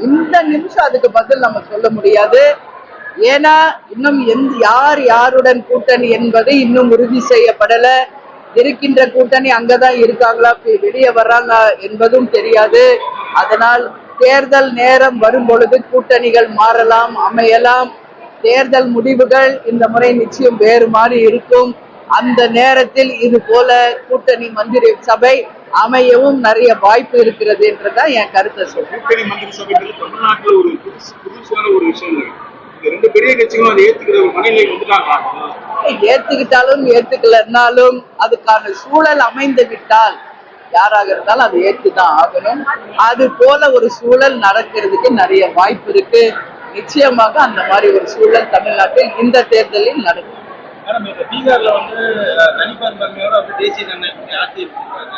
இந்த நிமிஷம் அதுக்கு பதில் நம்ம சொல்ல முடியாது. ஏன்னா இன்னும் யார் யாருடன் கூட்டணி என்பது இன்னும் உறுதி செய்யப்படல. இருக்கின்ற கூட்டணி அங்கதான் இருக்காங்களா, வெளியே வர்றாங்க என்பதும் தெரியாது. அதனால் தேர்தல் நேரம் வரும் பொழுது கூட்டணிகள் மாறலாம், அமையலாம். தேர்தல் முடிவுகள் இந்த முறை நிச்சயம் வேறு மாதிரி இருக்கும். அந்த நேரத்தில் இது போல கூட்டணி மந்திரி சபை அமையவும் நிறைய வாய்ப்பு இருக்கிறது என்றுதான் என் கருத்தை சொல்றேன். கூட்டணி மந்திரி சபைகள் தமிழ்நாட்டில் ஒரு புதுசான ஒரு விஷயம். ரெண்டு பெரிய கட்சிகளும் அதை ஏத்துக்கிற ஒரு மனநிலை வந்துட்டாங்க. ஏத்துக்கிட்டாலும் ஏத்துக்கலன்னாலும் அதுக்கான சூழல் அமைந்து விட்டால் யாராக இருந்தாலும் அதை ஏற்றுதான் ஆகணும். அது போல ஒரு சூழல் நடக்கிறதுக்கு நிறைய வாய்ப்பு இருக்கு. நிச்சயமாக அந்த மாதிரி ஒரு சூழல் தமிழ்நாட்டில் இந்த தேர்தலில் நடக்கும். பீகார்ல வந்து தனிப்பெரும்பான்மையோட தேசிய ஜனநாயக ஆட்சி இருக்காங்க.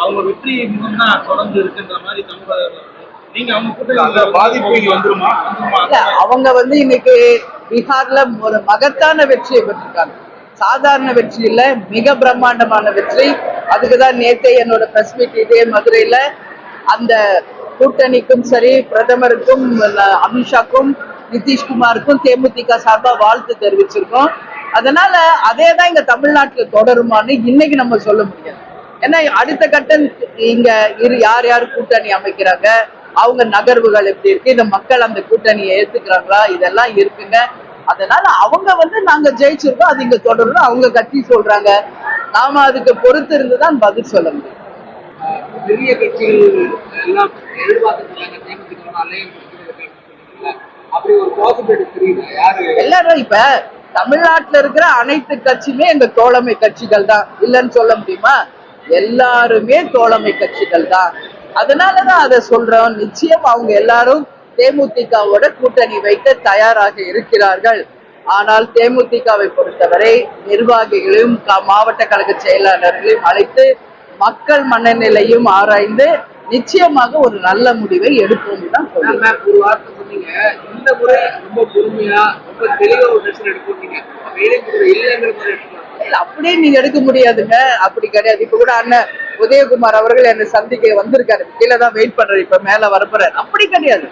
அவங்க வெற்றி தான் தொடர்ந்து இருக்குன்ற மாதிரி நீங்க அவங்க கூட்டணி பாதிப்பு வந்துருமா? அவங்க வந்து இன்னைக்கு பீகார்ல ஒரு மகத்தான வெற்றியை பெற்றிருக்காங்க. சாதாரண வெற்றி இல்ல, மிக பிரம்மாண்டமான வெற்றி. அதுக்குதான் நேத்தே என்னோட பிரஸ் மீட் இதே மதுரையில அந்த கூட்டணிக்கும் சரி, பிரதமருக்கும் அமித்ஷாக்கும் நிதிஷ்குமாருக்கும் தேமுதிக சார்பா வாழ்த்து தெரிவிச்சிருக்கோம். அதனால அதே தான் இங்க தமிழ்நாட்டுல தொடருமான்னு இன்னைக்கு நம்ம சொல்ல முடியாது. ஏன்னா அடுத்த கட்டம் இங்க யார் யார் கூட்டணி அமைக்கிறாங்க, அவங்க நகர்வுகள் எப்படி இருக்கு, இந்த மக்கள் அந்த கூட்டணியை ஏத்துக்கிறாங்களா, இதெல்லாம் இருக்குங்க. அதனால அவங்க வந்து நாங்க ஜெயிச்சிருக்கோம், அது இங்க தொடரும் அவங்க கட்சி சொல்றாங்க. நாம அதுக்கு பொறுத்து இருந்துதான் பதில் சொல்ல முடியும். பெரிய கட்சிகள் எல்லாம் எல்லாரும் இப்ப தமிழ்நாட்டுல இருக்கிற அனைத்து கட்சியுமே எங்க தோழமை கட்சிகள் தான், இல்லைன்னு சொல்ல முடியுமா? எல்லாருமே தோழமை கட்சிகள் தான். அதனாலதான் அதை சொல்றோம். நிச்சயம் அவங்க எல்லாரும் தேமுதிகவோட கூட்டணி வைக்க தயாராக இருக்கிறார்கள். ஆனால் தேமுதிகவை பொறுத்தவரை நிர்வாகிகளையும் மாவட்ட கழக செயலாளர்களையும் அழைத்து மக்கள் மனநிலையும் ஆராய்ந்து நிச்சயமாக ஒரு நல்ல முடிவை எடுப்போம் தான் சொல்லுங்க. ஒரு வார்த்தை சொன்னீங்க, இந்த முறை ரொம்ப பொறுமையா ரொம்ப தெளிவா ஒரு டெசிஷன் எடுப்பீங்க. அப்படியே நீங்க எடுக்க முடியாதுங்க, அப்படி கிடையாது. இப்ப கூட அண்ணன் உதயகுமார் அவர்கள் என்னை சந்திக்க வந்திருக்காரு, கீழே தான் வெயிட் பண்றாரு, இப்ப மேல வரப்போறாரு. அப்படி கிடையாது.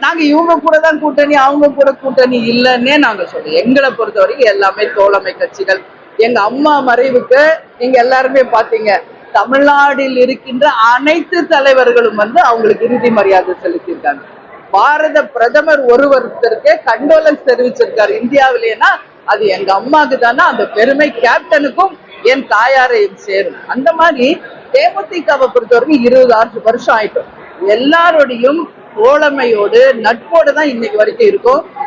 நாங்க இவங்க கூட தான் கூட்டணி, அவங்க கூட கூட்டணி இல்லைன்னே நாங்க சொல்றோம். எங்களை பொறுத்த வரைக்கும் எல்லாமே தோழமை கட்சிகள். எங்க அம்மா மறைவுக்கு நீங்க எல்லாருமே பாத்தீங்க, தமிழ்நாட்டில் இருக்கின்ற அனைத்து தலைவர்களும் வந்து அவங்களுக்கு இறுதி மரியாதை செலுத்தியிருக்காங்க. பாரத பிரதமர் ஒருவருத்தருக்கே கண்டோலன்ஸ் தெரிவிச்சிருக்காரு இந்தியாவிலேனா அது எங்க அம்மாவுக்கு தானே. அந்த பெருமை கேப்டனுக்கும் என் தாயாரையும் சேரும். அந்த மாதிரி தேமுதிகவை பொறுத்தவரைக்கும் 20 வருஷம் ஆயிட்டோம். எல்லாரோடையும் தோழமையோடு நட்போடு தான் இன்னைக்கு வரைக்கும் இருக்கும்.